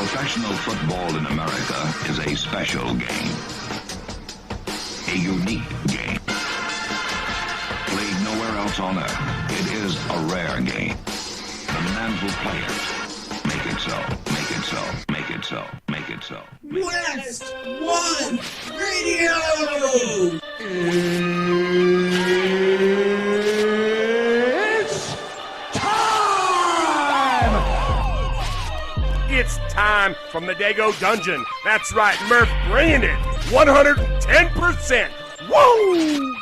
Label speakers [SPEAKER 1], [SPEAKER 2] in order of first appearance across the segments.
[SPEAKER 1] Professional football in America is a special game. A unique game. Played nowhere else on earth. It is a rare game. The men who play it make it so, make it so, make it so, make it so.
[SPEAKER 2] WestOne Radio!
[SPEAKER 3] It's time! It's time from the Dago Dungeon. That's right, Murph bringing it 110%. Woo!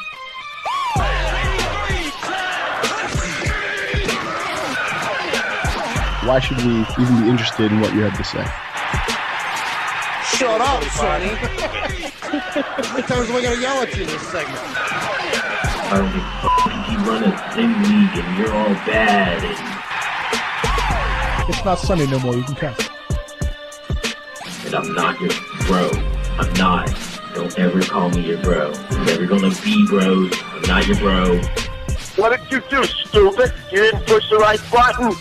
[SPEAKER 4] Why should we even be interested in what you have to say?
[SPEAKER 5] Shut up, Sonny. How many times am I going to yell at you in this segment?
[SPEAKER 6] I don't give a fuck. You run a thin league and you're all bad.
[SPEAKER 4] It's not Sunday no more. You can cuss.
[SPEAKER 6] And I'm not your bro. I'm not. Don't ever call me your bro. We're never gonna be bros. I'm not your bro.
[SPEAKER 7] What did you do, stupid? You didn't push the right button.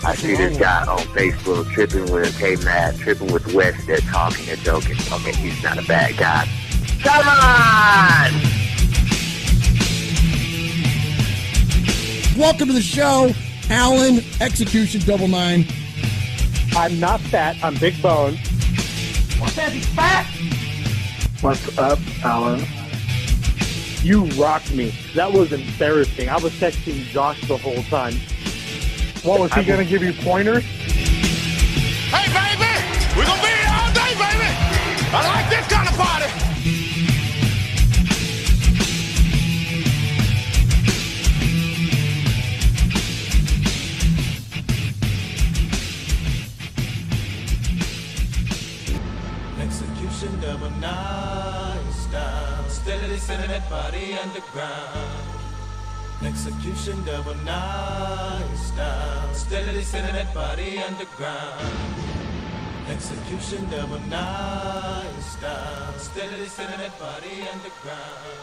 [SPEAKER 7] I see this guy on Facebook tripping with K-Mad, tripping with West. They're talking and joking. Okay, he's not a bad guy. Come on!
[SPEAKER 2] Welcome to the show, Alan, Execution 99.
[SPEAKER 8] I'm not fat, I'm big bone.
[SPEAKER 2] What's that, he's fat?
[SPEAKER 8] What's up, Alan? You rocked me. That was embarrassing. I was texting Josh the whole time. What, was he going to give you pointers?
[SPEAKER 3] Hey, baby! We're going to be here all day, baby! I like this kind of party!
[SPEAKER 9] Execution double nice style, steadily sending that body underground. Execution double nice style, steadily sending that body underground. Execution double nice style, steadily sending that body underground.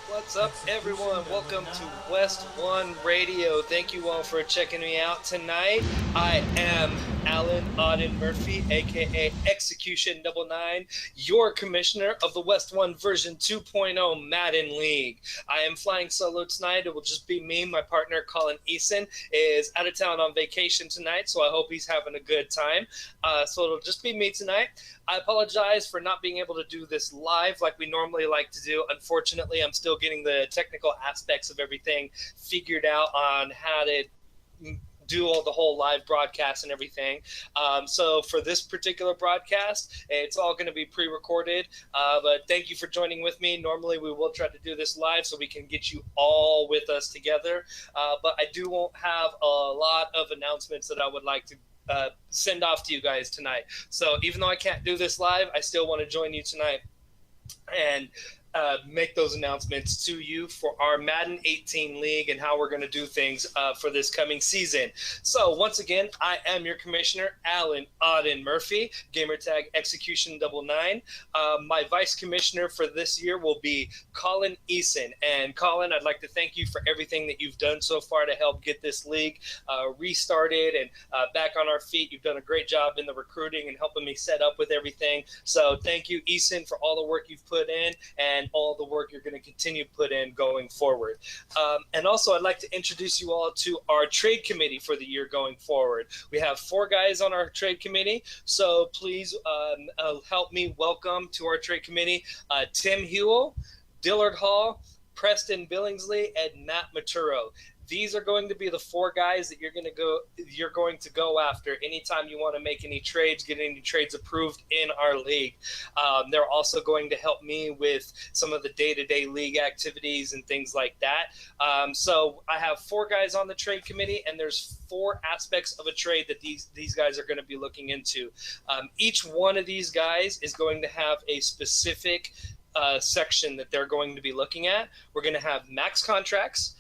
[SPEAKER 10] What's up, everyone? Welcome to WestOne Radio. Thank you all for checking me out tonight. I am Alan Auden Murphy, aka Execution 99, your commissioner of the WestOne version 2.0 Madden League. I am flying solo tonight. It will just be me. My partner, Colin Eason, is out of town on vacation tonight, so I hope he's having a good time. So it'll just be me tonight. I apologize for not being able to do this live like we normally like to do. Unfortunately, I'm still getting the technical aspects of everything figured out on how to do all the whole live broadcast and everything. So for this particular broadcast, it's all going to be pre-recorded. But thank you for joining with me. Normally we will try to do this live so we can get you all with us together. But I won't have a lot of announcements that I would like to send off to you guys tonight. So even though I can't do this live, I still want to join you tonight and make those announcements to you for our Madden 18 League and how we're going to do things for this coming season. So once again, I am your commissioner, Alan Auden Murphy, gamertag Execution 99. My vice commissioner for this year will be Colin Eason. And Colin, I'd like to thank you for everything that you've done so far to help get this league restarted and back on our feet. You've done a great job in the recruiting and helping me set up with everything. So thank you, Eason, for all the work you've put in and all the work you're going to continue to put in going forward. And also, I'd like to introduce you all to our trade committee for the year going forward. We have 4 guys on our trade committee, so please help me welcome to our trade committee Tim Hewell, Dillard Hall, Preston Billingsley, and Matt Maturo. These are going to be the 4 guys that you're going to go after anytime you want to make any trades, get any trades approved in our league. They're also going to help me with some of the day-to-day league activities and things like that. So I have 4 guys on the trade committee, and there's 4 aspects of a trade that these guys are going to be looking into. Each one of these guys is going to have a specific section that they're going to be looking at. We're going to have max contracts.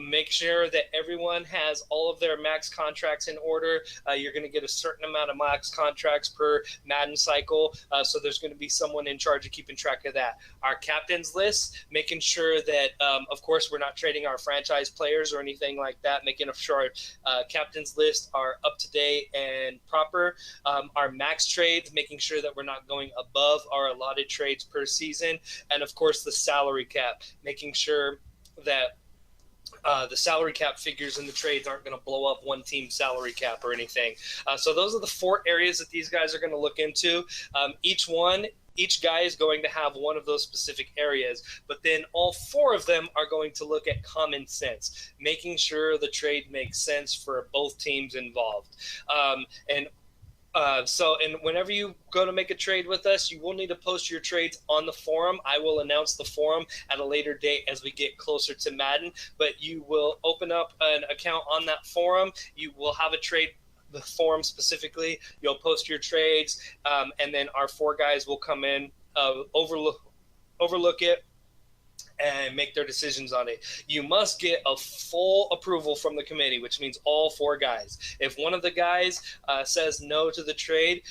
[SPEAKER 10] Make sure that everyone has all of their max contracts in order. You're going to get a certain amount of max contracts per Madden cycle, so there's going to be someone in charge of keeping track of that. Our captains list, making sure that, of course, we're not trading our franchise players or anything like that, making sure our captains list are up to date and proper. Our max trades, making sure that we're not going above our allotted trades per season. And, of course, the salary cap, making sure that the salary cap figures in the trades aren't going to blow up one team's salary cap or anything. So those are the 4 areas that these guys are going to look into. Each guy is going to have one of those specific areas, but then all 4 of them are going to look at common sense, making sure the trade makes sense for both teams involved. And whenever you go to make a trade with us, you will need to post your trades on the forum. I will announce the forum at a later date as we get closer to Madden, but you will open up an account on that forum. You will have a trade, the forum specifically. You'll post your trades, and then our 4 guys will come in, overlook it, and make their decisions on it. You must get a full approval from the committee, which means all 4 guys. If one of the guys says no to the trade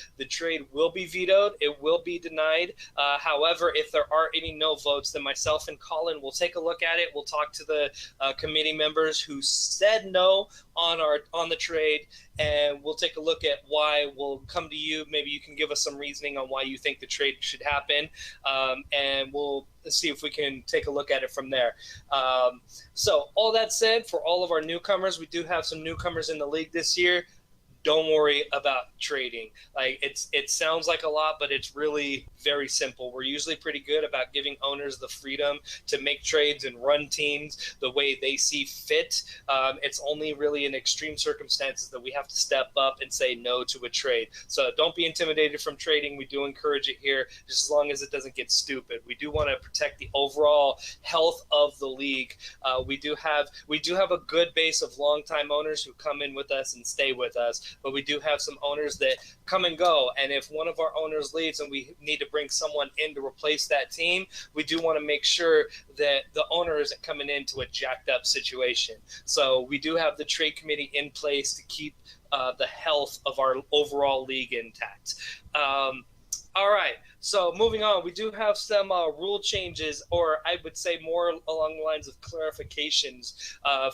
[SPEAKER 10] will be vetoed. It will be denied. However, if there are any no votes, then myself and Colin will take a look at it. We'll talk to the committee members who said no on the trade, and we'll take a look at why. We'll come to you. Maybe you can give us some reasoning on why you think the trade should happen, and we'll see if we can take a look at it from there. So all that said, for all of our newcomers, we do have some newcomers in the league this year. Don't worry about trading. Like it sounds like a lot, but it's really very simple. We're usually pretty good about giving owners the freedom to make trades and run teams the way they see fit. It's only really in extreme circumstances that we have to step up and say no to a trade. So don't be intimidated from trading. We do encourage it here, just as long as it doesn't get stupid. We do want to protect the overall health of the league. We do have a good base of longtime owners who come in with us and stay with us. But we do have some owners that come and go. And if one of our owners leaves and we need to bring someone in to replace that team, we do want to make sure that the owner isn't coming into a jacked up situation. So we do have the trade committee in place to keep the health of our overall league intact. All right, so moving on, we do have some rule changes, or I would say more along the lines of clarifications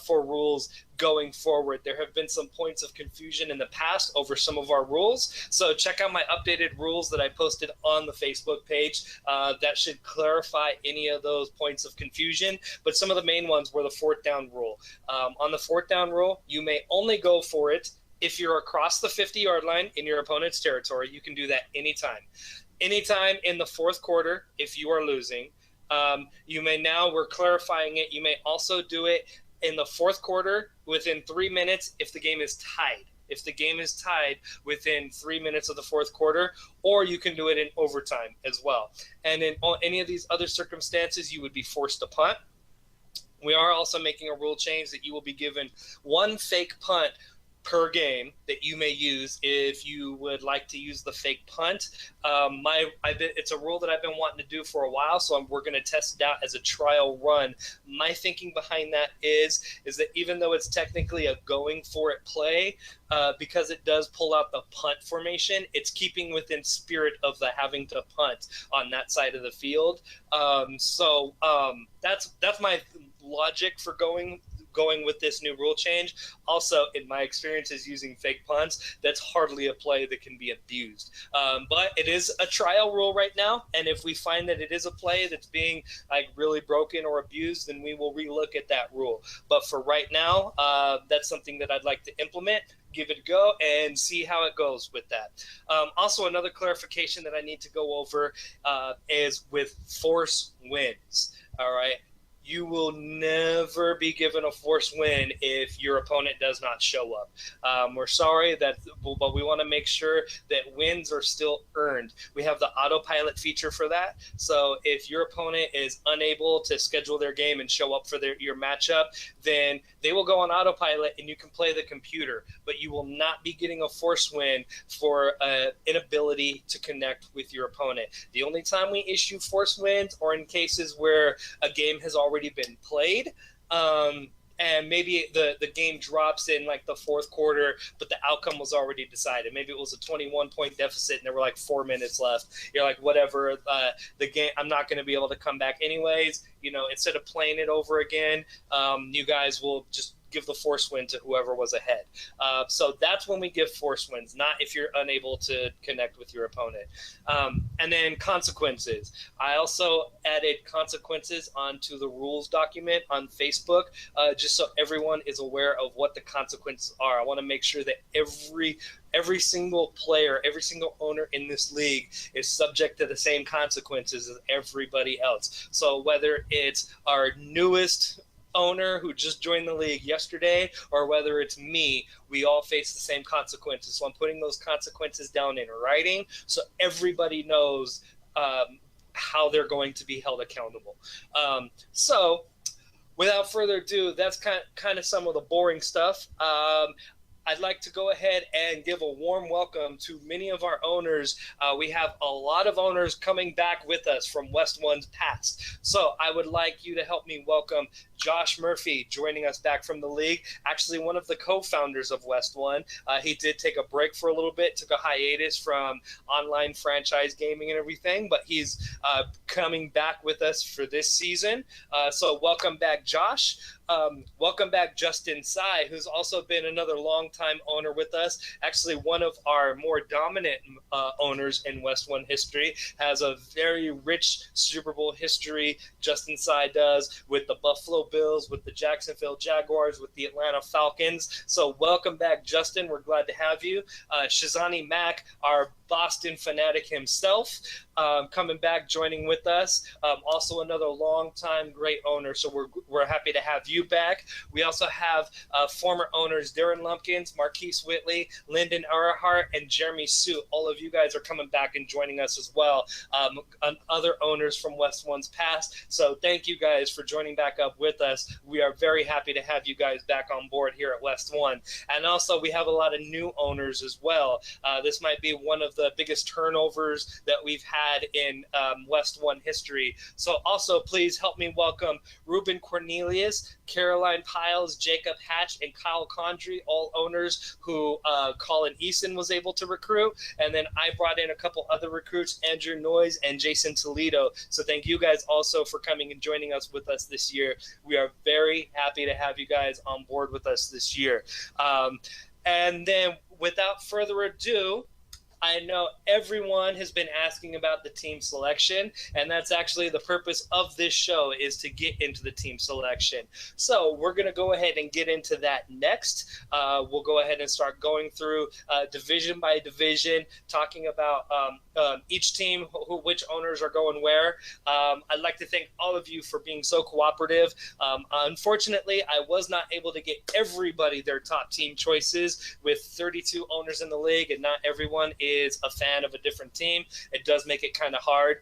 [SPEAKER 10] for rules going forward. There have been some points of confusion in the past over some of our rules, so check out my updated rules that I posted on the Facebook page. That should clarify any of those points of confusion, but some of the main ones were the 4th down rule. On the 4th down rule, you may only go for it if you're across the 50-yard line in your opponent's territory. You can do that anytime. Anytime in the 4th quarter if you are losing. We're clarifying it, you may also do it in the 4th quarter within 3 minutes if the game is tied. If the game is tied within 3 minutes of the 4th quarter, or you can do it in overtime as well. And in any of these other circumstances, you would be forced to punt. We are also making a rule change that you will be given 1 fake punt per game that you may use if you would like to use the fake punt. It's a rule that I've been wanting to do for a while, so we're going to test it out as a trial run. My thinking behind that is that even though it's technically a going for it play, because it does pull out the punt formation, it's keeping within spirit of the having to punt on that side of the field. That's my logic for going with this new rule change. Also, in my experiences using fake punts, that's hardly a play that can be abused. But it is a trial rule right now, and if we find that it is a play that's being really broken or abused, then we will relook at that rule. But for right now, that's something that I'd like to implement. Give it a go and see how it goes with that. Also, another clarification that I need to go over is with force wins. All right. You will never be given a forced win if your opponent does not show up. We're sorry, but we want to make sure that wins are still earned. We have the autopilot feature for that. So if your opponent is unable to schedule their game and show up for your matchup, then they will go on autopilot and you can play the computer. But you will not be getting a forced win for inability to connect with your opponent. The only time we issue forced wins are in cases where a game has already been played, and maybe the game drops in like the fourth quarter, but the outcome was already decided. Maybe it was a 21-point deficit and there were like 4 minutes left. You're like, whatever, the game, I'm not going to be able to come back anyways. Instead of playing it over again, you guys will just give the force win to whoever was ahead. So that's when we give force wins, not if you're unable to connect with your opponent. And then consequences. I also added consequences onto the rules document on Facebook, just so everyone is aware of what the consequences are. I want to make sure that every single player, every single owner in this league is subject to the same consequences as everybody else. So whether it's our newest owner who just joined the league yesterday, or whether it's me, we all face the same consequences. So I'm putting those consequences down in writing so everybody knows how they're going to be held accountable. So without further ado, that's kind of some of the boring stuff. I'd like to go ahead and give a warm welcome to many of our owners. We have a lot of owners coming back with us from WestOne's past. So I would like you to help me welcome Josh Murphy, joining us back from the league, actually one of the co-founders of WestOne. He did take a break for a little bit, took a hiatus from online franchise gaming and everything, but he's coming back with us for this season. So welcome back, Josh. Welcome back, Justin Tsai, who's also been another longtime owner with us. Actually, one of our more dominant owners in WestOne history, has a very rich Super Bowl history. Justin Tsai does, with the Buffalo Bills, with the Jacksonville Jaguars, with the Atlanta Falcons. So welcome back, Justin. We're glad to have you. Shazani Mack, our Boston fanatic himself, coming back, joining with us. Also another longtime great owner, so we're happy to have you back. We also have former owners Darren Lumpkins, Marquise Whitley, Lyndon Earhart, and Jeremy Sue. All of you guys are coming back and joining us as well. Other owners from WestOne's past. So thank you guys for joining back up with us. We are very happy to have you guys back on board here at WestOne. And also we have a lot of new owners as well. This might be one of the biggest turnovers that we've had in WestOne history. So also please help me welcome Ruben Cornelius, Caroline Piles, Jacob Hatch, and Kyle Condry, all owners who Colin Eason was able to recruit. And then I brought in a couple other recruits, Andrew Noyes and Jason Toledo. So thank you guys also for coming and joining us with us this year. We are very happy to have you guys on board with us this year. And then without further ado, I know everyone has been asking about the team selection, and that's actually the purpose of this show, is to get into the team selection. So we're going to go ahead and get into that next. We'll go ahead and start going through division by division, talking about each team, which owners are going where. I'd like to thank all of you for being so cooperative. Unfortunately, I was not able to get everybody their top team choices with 32 owners in the league, and not everyone is a fan of a different team. It does make it kind of hard.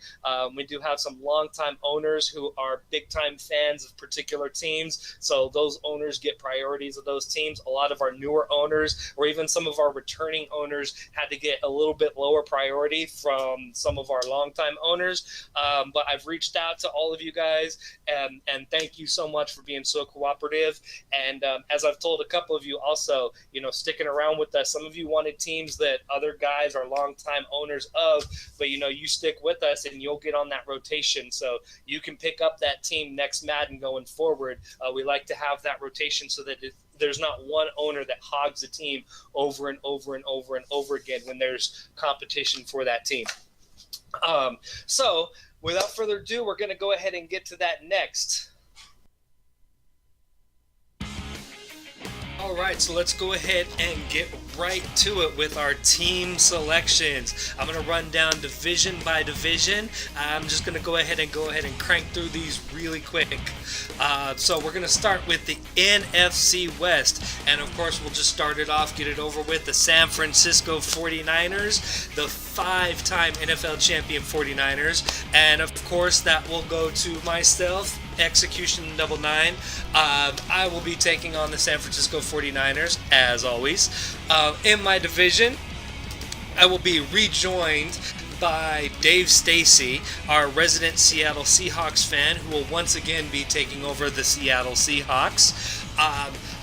[SPEAKER 10] We do have some longtime owners who are big-time fans of particular teams, so those owners get priorities of those teams. A lot of our newer owners, or even some of our returning owners, had to get a little bit lower priority from some of our longtime owners. But I've reached out to all of you guys, and thank you so much for being so cooperative. And as I've told a couple of you also, sticking around with us. Some of you wanted teams that other guys are longtime owners of, but you stick with us and you'll get on that rotation, so you can pick up that team next Madden going forward. We like to have that rotation so that there's not one owner that hogs a team over and over and over and over again when there's competition for that team. So without further ado, we're going to go ahead and get to that next. All right, so let's go ahead and get right to it with our team selections. I'm going to run down division by division. I'm just going to go ahead and crank through these really quick. So we're going to start with the NFC West. And of course, we'll just start it off, get it over with. The San Francisco 49ers, the 5-time NFL champion 49ers. And of course, that will go to myself, Execution 99. I will be taking on the San Francisco 49ers, as always. In my division, I will be rejoined by Dave Stacy, our resident Seattle Seahawks fan, who will once again be taking over the Seattle Seahawks.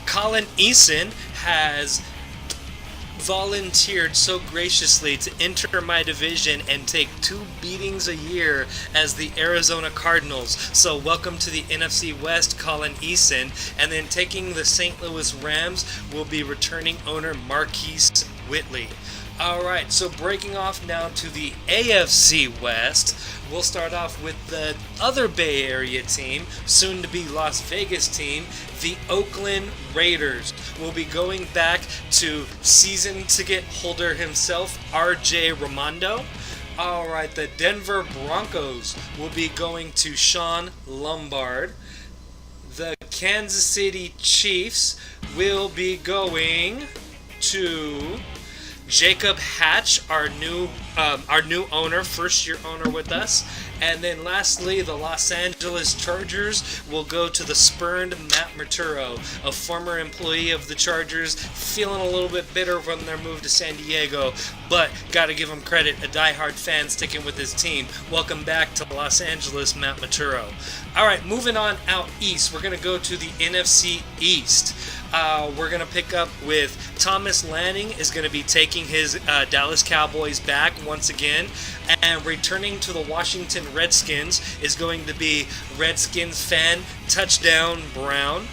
[SPEAKER 10] Colin Eason has volunteered so graciously to enter my division and take 2 beatings a year as the Arizona Cardinals. So welcome to the NFC West, Colin Eason. And then taking the St. Louis Rams will be returning owner Marquise Whitley. Alright, so breaking off now to the AFC West, we'll start off with the other Bay Area team, soon to be Las Vegas team, the Oakland Raiders. Will be going back to season ticket holder himself, RJ Ramondo. Alright, the Denver Broncos will be going to Sean Lombard. The Kansas City Chiefs will be going to Jacob Hatch, our new owner, first-year owner with us. And then lastly, the Los Angeles Chargers will go to the spurned Matt Maturo, a former employee of the Chargers, feeling a little bit bitter from their move to San Diego, but gotta give him credit, a diehard fan sticking with his team. Welcome back to Los Angeles, Matt Maturo. Alright, moving on out east, we're gonna go to the NFC East. We're going to pick up with Thomas Lanning is going to be taking his Dallas Cowboys back once again, and returning to the Washington Redskins is going to be Redskins fan Touchdown Brown.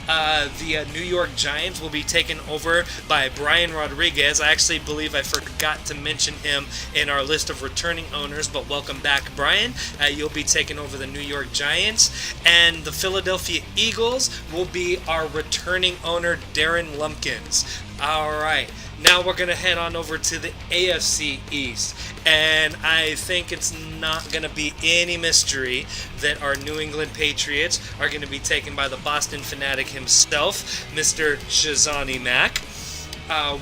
[SPEAKER 10] The New York Giants will be taken over by Brian Rodriguez. I actually believe I forgot to mention him in our list of returning owners, but welcome back, Brian. You'll be taking over the New York Giants. And the Philadelphia Eagles will be our returning owner, Darren Lumpkins. All right. Now we're going to head on over to the AFC East. And I think it's not going to be any mystery that our New England Patriots are going to be taken by the Boston Fanatic himself, Mr. Shazani Mack.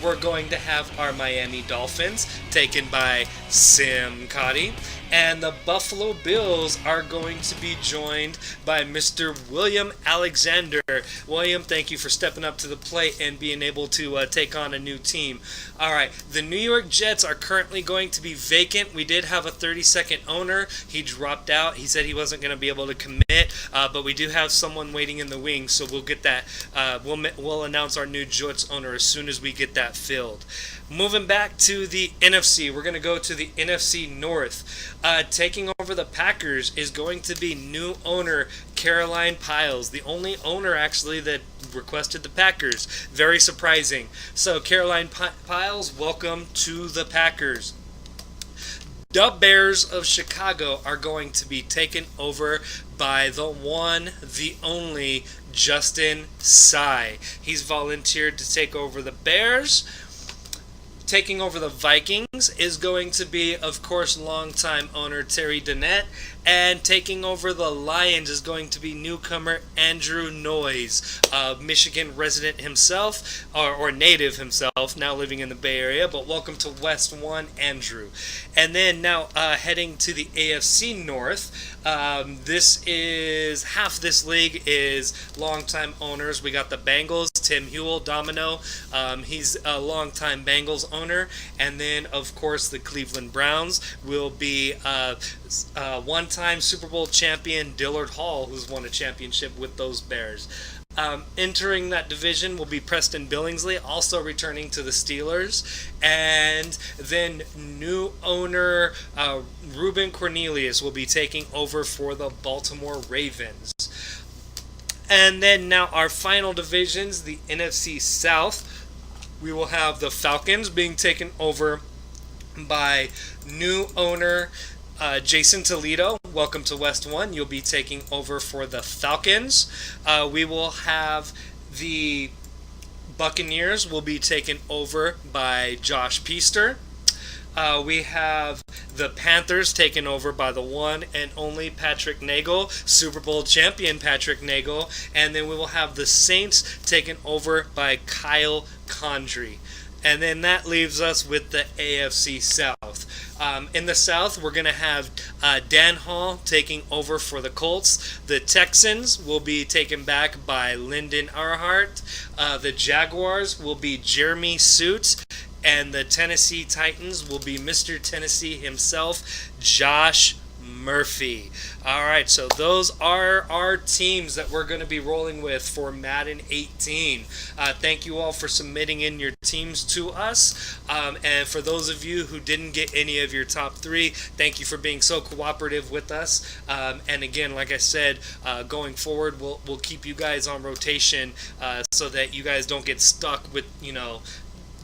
[SPEAKER 10] We're going to have our Miami Dolphins taken by Sam Cotty. And the Buffalo Bills are going to be joined by Mr. William Alexander. William, thank you for stepping up to the plate and being able to take on a new team. All right, the New York Jets are currently going to be vacant. We did have a 32nd owner. He dropped out. He said he wasn't going to be able to commit, but we do have someone waiting in the wings, so we'll get that. We'll announce our new Jets owner as soon as we get that filled. Moving back to the NFC, we're going to go to the NFC North. Taking over the Packers is going to be new owner Caroline Piles, the only owner actually that requested the Packers. Very surprising. So Caroline Piles, welcome to the Packers. The Bears of Chicago are going to be taken over by the one, the only Justin Tsai. He's volunteered to take over the Bears. Taking over the Vikings is going to be, of course, longtime owner Terry Donnett. And taking over the Lions is going to be newcomer Andrew Noyes, Michigan resident himself, or native himself, now living in the Bay Area. But welcome to WestOne, Andrew. And then now heading to the AFC North. Half this league is longtime owners. We got the Bengals, Tim Hewell, Domino. He's a longtime Bengals owner. And then, of course, the Cleveland Browns will be one-time Super Bowl champion Dillard Hall, who's won a championship with those Bears. Entering that division will be Preston Billingsley, also returning to the Steelers. And then new owner Ruben Cornelius will be taking over for the Baltimore Ravens. And then now our final divisions, the NFC South. We will have the Falcons being taken over by new owner Jason Toledo. Welcome to WestOne. You'll be taking over for the Falcons. We will have the Buccaneers will be taken over by Josh Peaster. We have the Panthers taken over by the one and only Patrick Nagel, Super Bowl champion Patrick Nagel. And then we will have the Saints taken over by Kyle Condrey. And then that leaves us with the AFC South. In the South, we're going to have Dan Hall taking over for the Colts. The Texans will be taken back by Lyndon Earhart. The Jaguars will be Jeremy Suits. And the Tennessee Titans will be Mr. Tennessee himself, Josh Murphy. All right, so those are our teams that we're going to be rolling with for Madden 18. Thank you all for submitting in your teams to us. And for those of you who didn't get any of your top 3, thank you for being so cooperative with us. And again, like I said, going forward, we'll keep you guys on rotation so that you guys don't get stuck with,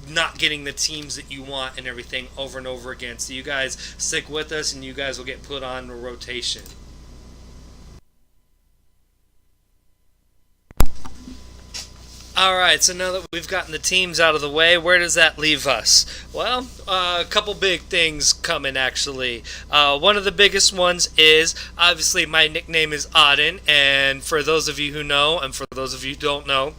[SPEAKER 10] not getting the teams that you want and everything over and over again. So you guys stick with us and you guys will get put on a rotation. Alright, so now that we've gotten the teams out of the way, where does that leave us? Well, a couple big things coming, actually. One of the biggest ones is, obviously, my nickname is Auden, and for those of you who know, and for those of you who don't know,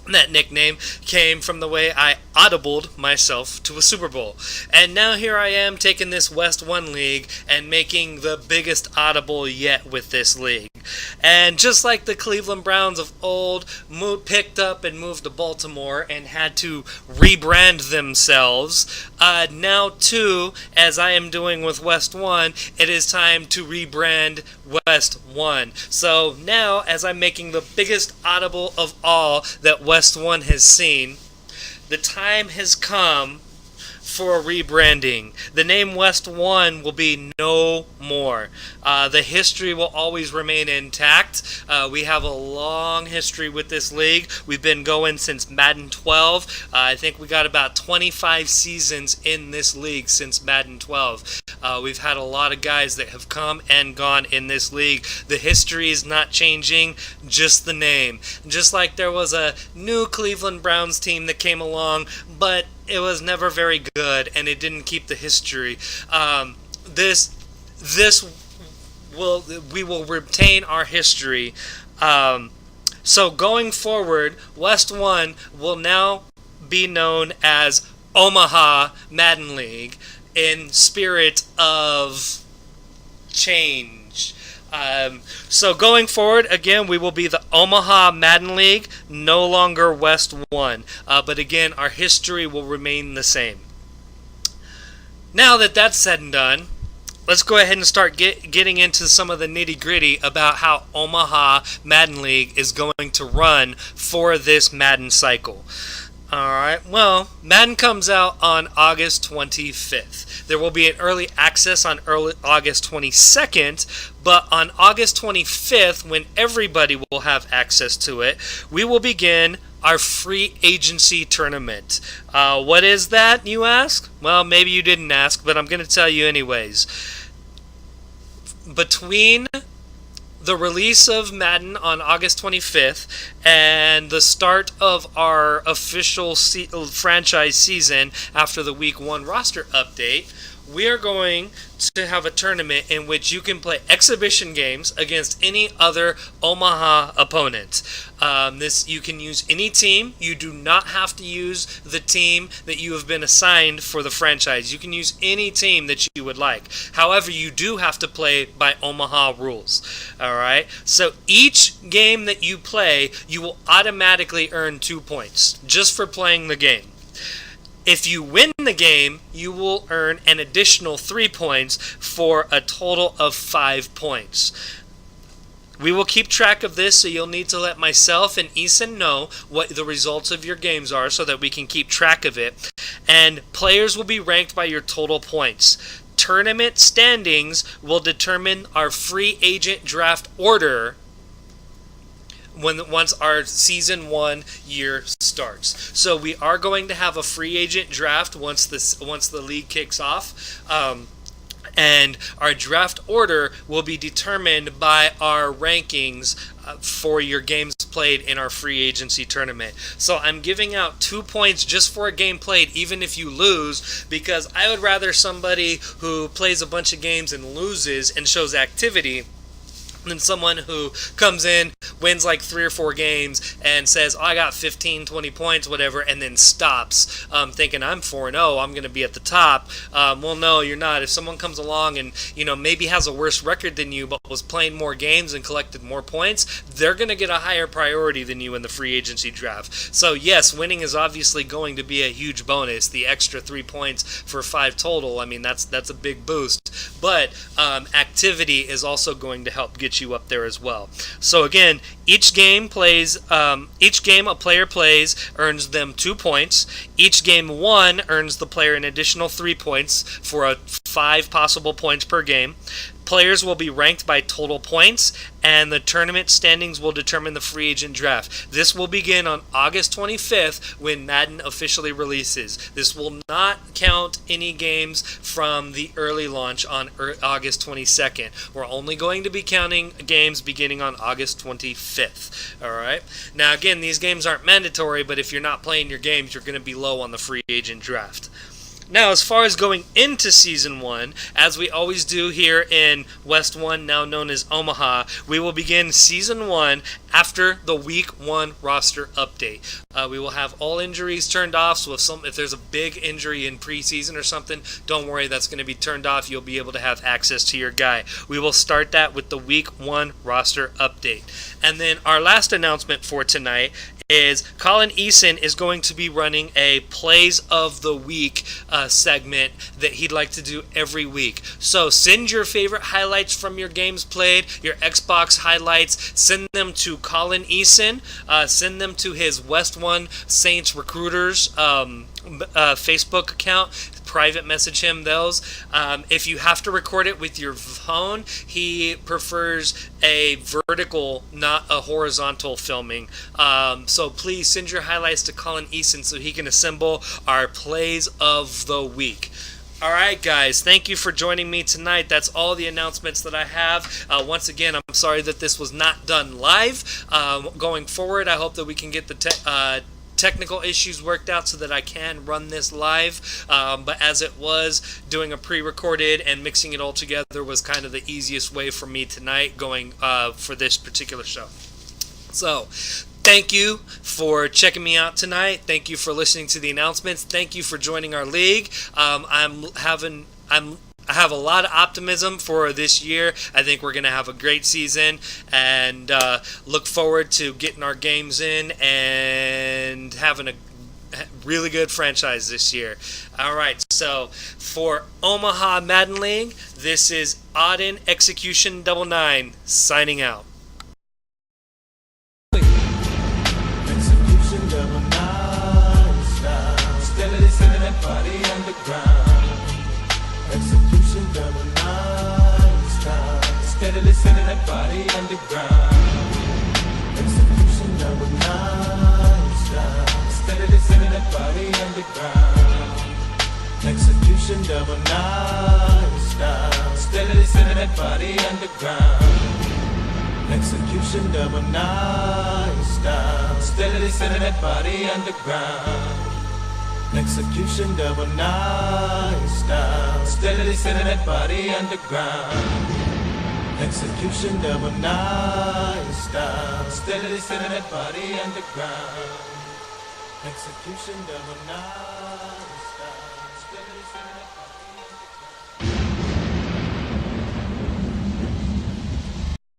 [SPEAKER 10] that nickname came from the way I audibled myself to a Super Bowl. And now here I am taking this WestOne League and making the biggest audible yet with this league. And just like the Cleveland Browns of old picked up and moved to Baltimore and had to rebrand themselves, now too, as I am doing with WestOne, it is time to rebrand WestOne. So now, as I'm making the biggest audible of all that WestOne has seen, the time has come for a rebranding. The name WestOne will be no more. The history will always remain intact. We have a long history with this league. We've been going since Madden 12. I think we got about 25 seasons in this league since Madden 12. We've had a lot of guys that have come and gone in this league. The history is not changing, just the name. Just like there was a new Cleveland Browns team that came along, but it was never very good, and it didn't keep the history. We will retain our history. So going forward, WestOne will now be known as Omaha Madden League in spirit of change. So going forward, again, we will be the Omaha Madden League, no longer WestOne. But again, our history will remain the same. Now that that's said and done, let's go ahead and start getting into some of the nitty-gritty about how Omaha Madden League is going to run for this Madden cycle. Alright, well, Madden comes out on August 25th. There will be an early access on August 22nd, but on August 25th, when everybody will have access to it, we will begin our free agency tournament. What is that, you ask? Well, maybe you didn't ask, but I'm going to tell you anyways. Between the release of Madden on August 25th and the start of our official franchise season after the Week 1 roster update, we are going to have a tournament in which you can play exhibition games against any other Omaha opponent. You can use any team. You do not have to use the team that you have been assigned for the franchise. You can use any team that you would like. However, you do have to play by Omaha rules. Alright? So each game that you play, you will automatically earn 2 points just for playing the game. If you win the game, you will earn an additional 3 points for a total of 5 points. We will keep track of this, so you'll need to let myself and Eason know what the results of your games are so that we can keep track of it. And players will be ranked by your total points. Tournament standings will determine our free agent draft order once our season 1 year starts. So we are going to have a free agent draft once the league kicks off. And our draft order will be determined by our rankings for your games played in our free agency tournament. So I'm giving out 2 points just for a game played, even if you lose, because I would rather somebody who plays a bunch of games and loses and shows activity than someone who comes in, wins like 3 or 4 games, and says, oh, I got 15, 20 points, whatever, and then stops, thinking I'm 4-0, I'm going to be at the top. Well, no, you're not. If someone comes along and, maybe has a worse record than you, but was playing more games and collected more points, they're going to get a higher priority than you in the free agency draft. So, yes, winning is obviously going to be a huge bonus. The extra 3 points for 5 total, I mean, that's a big boost. But activity is also going to help get you up there as well. So again, each game a player plays earns them 2 points. Each game won earns the player an additional 3 points for 5 possible points per game. Players will be ranked by total points, and the tournament standings will determine the free agent draft. This will begin on August 25th when Madden officially releases. This will not count any games from the early launch on August 22nd. We're only going to be counting games beginning on August 25th. All right. Now, again, these games aren't mandatory, but if you're not playing your games, you're going to be low on the free agent draft. Now, as far as going into Season 1, as we always do here in WestOne, now known as Omaha, we will begin Season 1 after the Week 1 roster update. We will have all injuries turned off, so if there's a big injury in preseason or something, don't worry, that's going to be turned off. You'll be able to have access to your guy. We will start that with the Week 1 roster update. And then our last announcement for tonight is Colin Eason is going to be running a Plays of the Week segment that he'd like to do every week. So send your favorite highlights from your games played, your Xbox highlights, send them to Colin Eason, send them to his WestOne Saints Recruiters Facebook account. Private message him those. If you have to record it with your phone, he prefers a vertical, not a horizontal filming. So please send your highlights to Colin Eason so he can assemble our plays of the week. All right, guys, thank you for joining me tonight. That's all the announcements that I have. Once again, I'm sorry that this was not done live. Going forward, I hope that we can get the technical issues worked out so that I can run this live, but as it was, doing a pre-recorded and mixing it all together was kind of the easiest way for me tonight going for this particular show. So thank you for checking me out tonight. Thank you for listening to the announcements. Thank you for joining our league. I have a lot of optimism for this year. I think we're going to have a great season, and look forward to getting our games in and having a really good franchise this year. All right, so for Omaha Madden League, this is Auden Execution 99 signing out.
[SPEAKER 9] Execution 99 style, steadily sending that body underground. Execution 99 style, steadily sending that body underground. Execution 99 style, steadily sending that body underground. Execution 99 style, steadily sending that body underground. Execution 99 style, steadily sending that body underground. Execution 99 style, steadily sending that body underground. Execution 99 style, steadily sending that body underground. Execution 99.